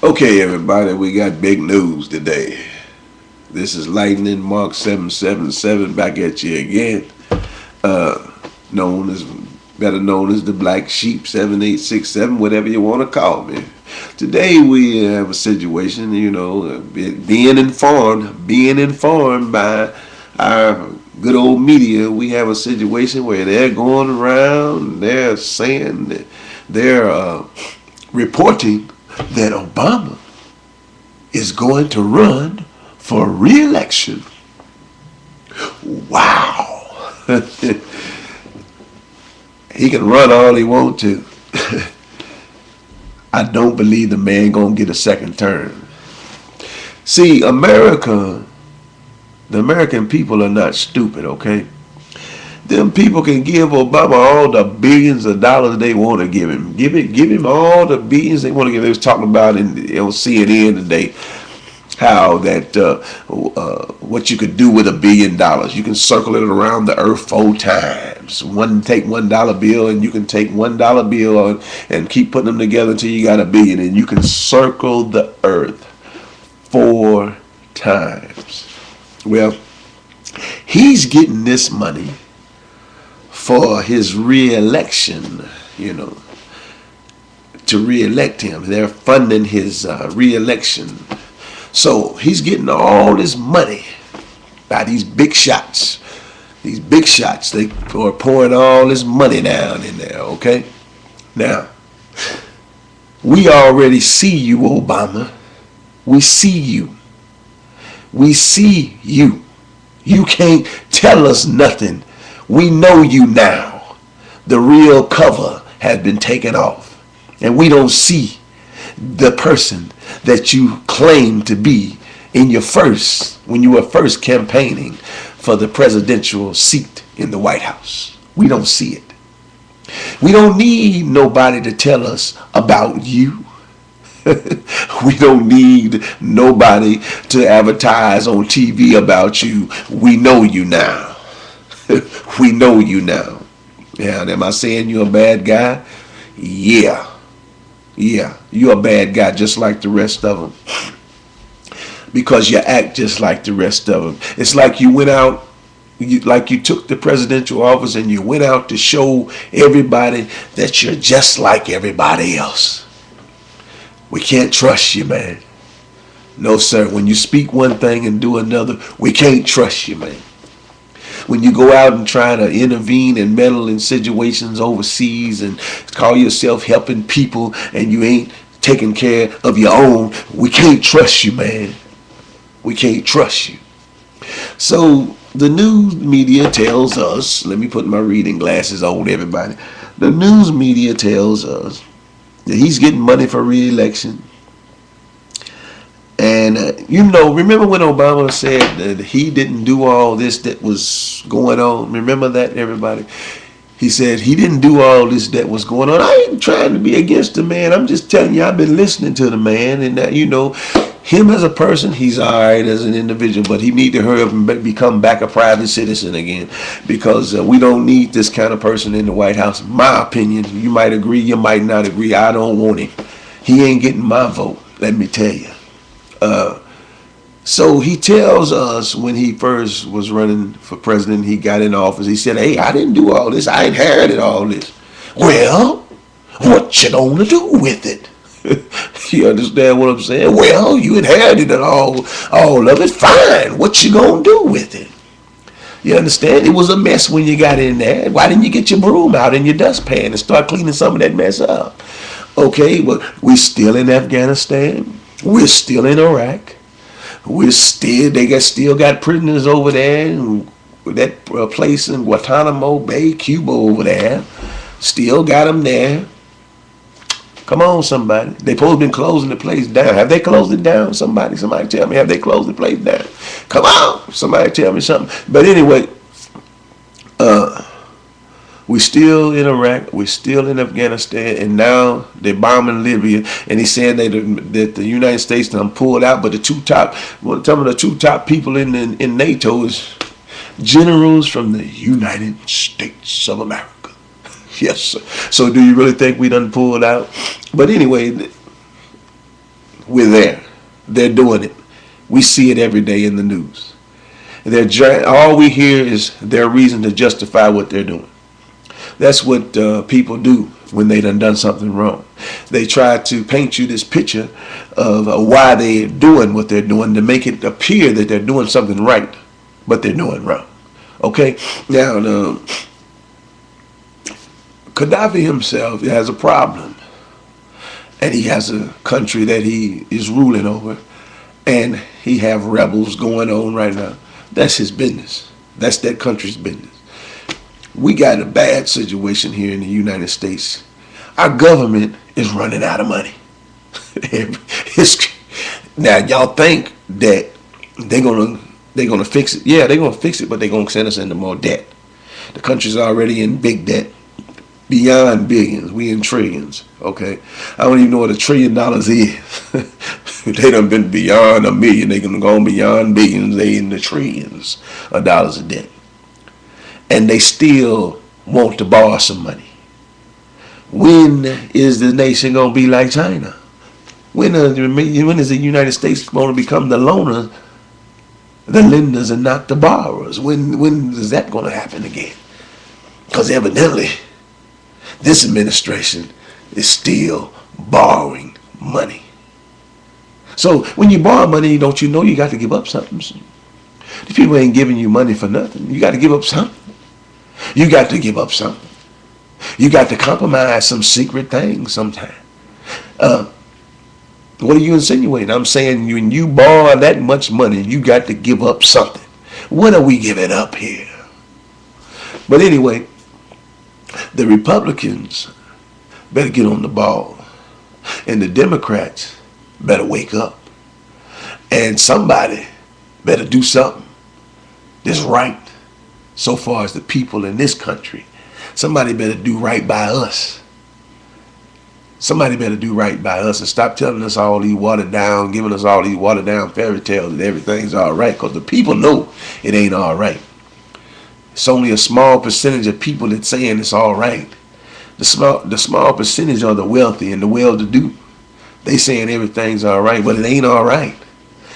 Okay, everybody, we got big news today. This is Lightning Mark 777 back at you again. Uh, known as better known as the Black Sheep 7867, whatever you want to call me. Today we have a situation, being informed by our good old media. We have a situation where they're going around, they're saying that they're reporting that Obama is going to run for re-election. Wow. He can run all he want to. I don't believe the man gonna get a second term. See, the American people are not stupid, okay? Them people can give Obama all the billions of dollars they want to give him. Give him all the billions they want to give. They was talking about on CNN today how that what you could do with $1 billion. You can circle it around the earth 4 times. Take $1 bill, and you can take $1 bill and keep putting them together until you got $1 billion, and you can circle the earth 4 times. Well, he's getting this money for his re-election, to re-elect him. They're funding his re-election. So he's getting all this money by these big shots. These big shots, they are pouring all this money down in there, okay? Now, we already see you, Obama. We see you. We see you. You can't tell us nothing. We know you now. The real cover has been taken off. And we don't see the person that you claim to be when you were first campaigning for the presidential seat in the White House. We don't see it. We don't need nobody to tell us about you. We don't need nobody to advertise on TV about you. We know you now. We know you now. Yeah, am I saying you're a bad guy? Yeah, you're a bad guy just like the rest of them. Because you act just like the rest of them. It's like you went out, like you took the presidential office and you went out to show everybody that you're just like everybody else. We can't trust you, man. No, sir. When you speak one thing and do another, we can't trust you, man. When you go out and try to intervene and meddle in situations overseas and call yourself helping people and you ain't taking care of your own, we can't trust you, man. We can't trust you. So the news media tells us, let me put my reading glasses on, everybody. The news media tells us that he's getting money for re-election. And, remember when Obama said that he didn't do all this that was going on? Remember that, everybody? He said he didn't do all this that was going on. I ain't trying to be against the man. I'm just telling you, I've been listening to the man. And that, him as a person, he's all right as an individual. But he need to hurry up and become back a private citizen again. Because we don't need this kind of person in the White House. My opinion, you might agree, you might not agree. I don't want him. He ain't getting my vote, let me tell you. So he tells us when he first was running for president, he got in office, he said, hey, I didn't do all this. I inherited all this. Well, what you gonna do with it? You understand what I'm saying? Well, you inherited it all of it. Fine. What you gonna do with it? You understand? It was a mess when you got in there. Why didn't you get your broom out and your dustpan and start cleaning some of that mess up? Okay, well, we're still in Afghanistan. We're still in Iraq. They still got prisoners over there in that place in Guantanamo Bay, Cuba over there. Still got them there. Come on, somebody. They supposed to been closing the place down. Have they closed it down? Somebody tell me. Have they closed the place down? Come on, somebody tell me something. But anyway, we're still in Iraq, we're still in Afghanistan, and now they're bombing Libya. And he's saying that the United States done pulled out, but some of the two top people in NATO is generals from the United States of America. Yes, sir. So do you really think we done pulled out? But anyway, We're there. They're doing it. We see it every day in the news. All we hear is their reason to justify what they're doing. That's what people do when they done something wrong. They try to paint you this picture of why they're doing what they're doing to make it appear that they're doing something right, but they're doing wrong. Okay? Now, Gaddafi himself has a problem. And he has a country that he is ruling over. And he have rebels going on right now. That's his business. That's that country's business. We got a bad situation here in the United States. Our government is running out of money. Now y'all think that they're gonna fix it. Yeah, they're gonna fix it, but they're gonna send us into more debt. The country's already in big debt. Beyond billions. We in trillions. Okay. I don't even know what $1 trillion is. They done been beyond a million. They gonna go beyond billions. They in the trillions of dollars of debt. And they still want to borrow some money. When is the nation gonna be like China? When is the United States going to become the loaners, the lenders, and not the borrowers? When is that going to happen again? Because evidently, this administration is still borrowing money. So when you borrow money, don't you know you got to give up something? The people ain't giving you money for nothing. You got to give up something. You got to give up something. You got to compromise some secret things sometime. What are you insinuating? I'm saying when you borrow that much money, you got to give up something. What are we giving up here? But anyway, the Republicans better get on the ball. And the Democrats better wake up. And somebody better do something that's right so far as the people in this country. Somebody better do right by us. Somebody better do right by us and stop telling us all these watered down, giving us all these watered down fairy tales that everything's all right, because the people know it ain't all right. It's only a small percentage of people that's saying it's all right. The small percentage are the wealthy and the well-to-do. They saying everything's all right, but it ain't all right.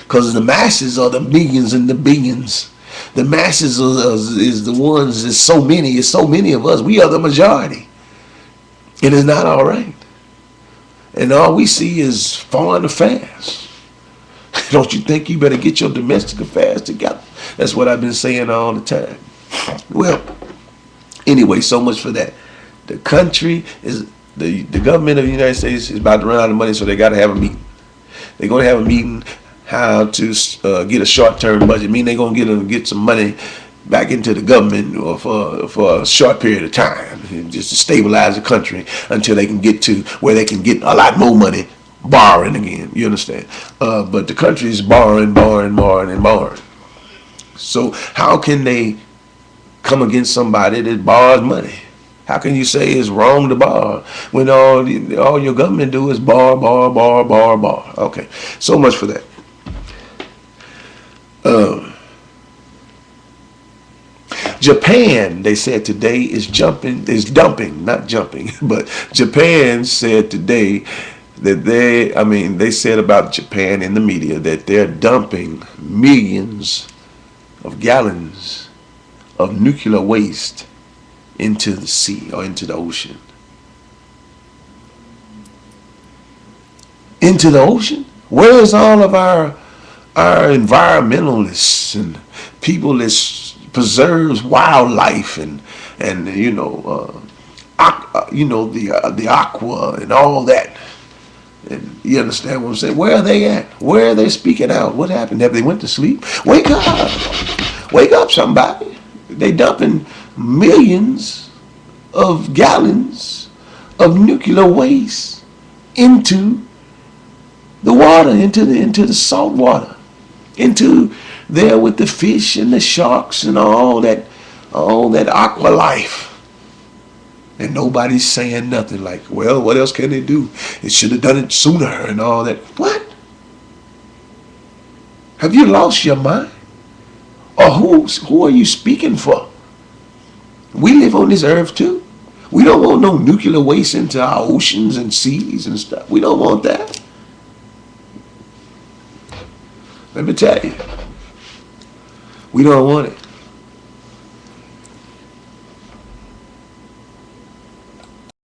Because the masses are the millions and the billions. The masses is the ones, it's so many of us. We are the majority. It is not all right. And all we see is foreign affairs. Don't you think you better get your domestic affairs together? That's what I've been saying all the time. Well, anyway, so much for that. The country is, the government of the United States is about to run out of money, so they got to have a meeting. They're going to have a meeting how to get a short-term budget. I mean, they're going to get some money back into the government or for a short period of time, just to stabilize the country until they can get to where they can get a lot more money borrowing again. You understand? But the country is borrowing. So how can they come against somebody that borrows money? How can you say it's wrong to borrow when all your government do is borrow? Okay, so much for that. Japan, they said today, is dumping, not jumping, but Japan said today that they said about Japan in the media that they're dumping millions of gallons of nuclear waste into the sea or into the ocean. Into the ocean? Where is all of our environmentalists and people that preserves wildlife and the aqua and all that? And you understand what I'm saying? Where are they at? Where are they speaking out? What happened? Have they went to sleep? Wake up, somebody! They dumping millions of gallons of nuclear waste into the water, into the salt water, into there with the fish and the sharks and all that aqua life. And nobody's saying nothing, like, well, what else can they do? It should have done it sooner and all that. What? Have you lost your mind? Or who are you speaking for? We live on this earth too. We don't want no nuclear waste into our oceans and seas and stuff. We don't want that. Let me tell you, we don't want it.